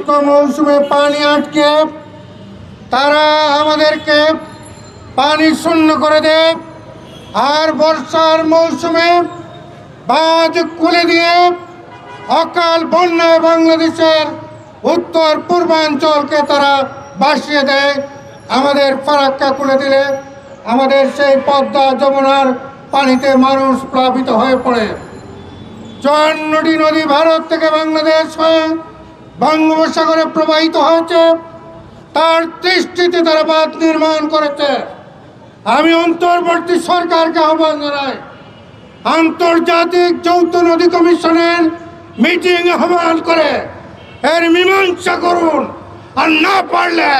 শুষ্ক মৌসুমে পানি আটকে তারা আমাদেরকে পানি শূন্য করে দেয়, আর বর্ষার মৌসুমে বাঁধ খুলে দিয়ে অকাল বন্যায় বাংলাদেশের উত্তর পূর্বাঞ্চলকে তারা ভাসিয়ে দেয়। আমাদের ফারাক্কা খুলে দিলে আমাদের সেই পদ্মা যমুনার পানিতে মানুষ প্লাবিত হয়ে পড়ে। 54টি নদী ভারত থেকে বাংলাদেশ হয়ে বঙ্গোপসাগরে প্রবাহিত হয়েছে, তার 30টিতে তারা বাঁধ নির্মাণ করেছে। আমি অন্তর্বর্তী সরকারকে আহ্বান জানাই, আন্তর্জাতিক যৌথ নদী কমিশনের মিটিং আহ্বান করে এর মীমাংসা করুন, আর না পারলে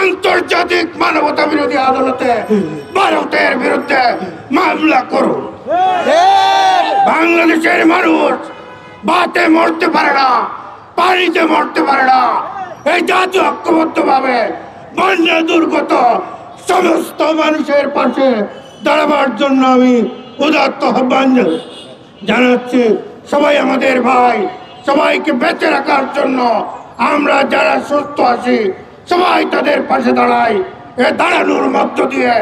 আন্তর্জাতিক মানবতা বিরোধী আদালতে ভারতের বিরুদ্ধে মামলা করুন। বাংলাদেশের মানুষ বাতে মরতে পারে না, পানিতে মরতে পারে না। এই জাতি ঐক্যবদ্ধভাবে বন্যা দুর্গত সমস্ত মানুষের পাশে দাঁড়াবার জন্য আমি উদাত্ত আহ্বান জানাচ্ছি। সবাই আমাদের ভাই, সবাইকে বেঁচে রাখার জন্য আমরা যারা সুস্থ আছি সবাই তাদের পাশে দাঁড়াই। এ দাঁড়ানোর মধ্য দিয়ে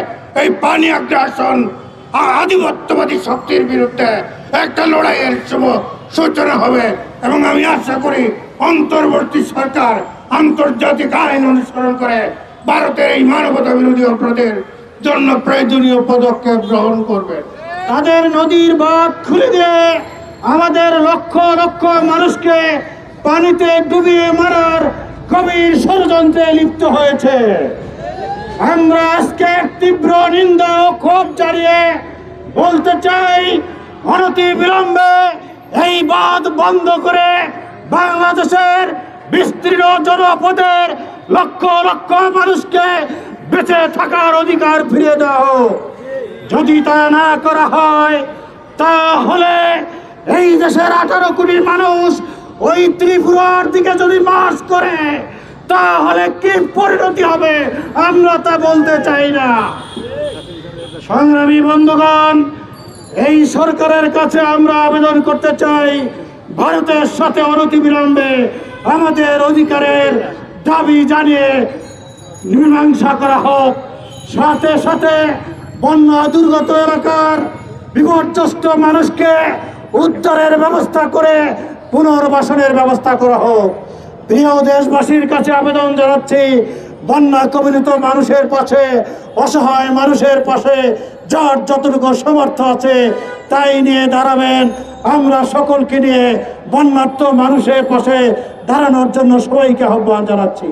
এই পানি আগ্রাসন আধিপত্যবাদী শক্তির বিরুদ্ধে একটা লড়াইয়ের সূচনা হবে, এবং আমি আশা করি অন্তর্বর্তী সরকার আন্তর্জাতিক আইন অনুসরণ করে ভারতের এই মানবতা বিরোধী অপরাধের জন্য প্রয়োজনীয় পদক্ষেপ গ্রহণ করবে। তাদের নদীর বাঁধ খুলে দিয়ে আমাদের লক্ষ লক্ষ মানুষকে পানিতে ডুবিয়ে মারার গভীর ষড়যন্ত্রে লিপ্ত হয়েছে। আমরা আজকে তীব্র নিন্দা ও ক্ষোভ জানিয়ে বলতে চাই, অনতি বিলম্বে এই বাঁধ বন্ধ করে বাংলাদেশের বিস্তীর্ণ জনপদের লক্ষ লক্ষ মানুষকে বেঁচে থাকার অধিকার ফিরিয়ে দেওয়া হোক। যদি তা না করা হয় তাহলে এই দেশের 18 কোটি মানুষ ওই ত্রিপুরার দিকে যদি মার্চ করে তাহলে কি পরিণতি হবে আমরা তা বলতে চাই না। সংগ্রামী বন্ধুগণ, এই সরকারের কাছে আমরা আবেদন করতে চাই, ভারতের সাথে অনতিবিলম্বে আমাদের অধিকারের দাবি জানিয়ে মীমাংসা করা হোক। সাথে সাথে বন্যা দুর্গত এলাকার বিপর্যস্ত মানুষকে উদ্ধারের ব্যবস্থা করে পুনর্বাসনের ব্যবস্থা করা হোক। প্রিয় দেশবাসীর কাছে আবেদন জানাচ্ছি, বন্যা কবলিত মানুষের পাশে, অসহায় মানুষের পাশে যার যতটুকু সামর্থ্য আছে তাই নিয়ে দাঁড়াবেন। আমরা সকলকে নিয়ে বন্যার্ত মানুষের পাশে দাঁড়ানোর জন্য সবাইকে আহ্বান জানাচ্ছি।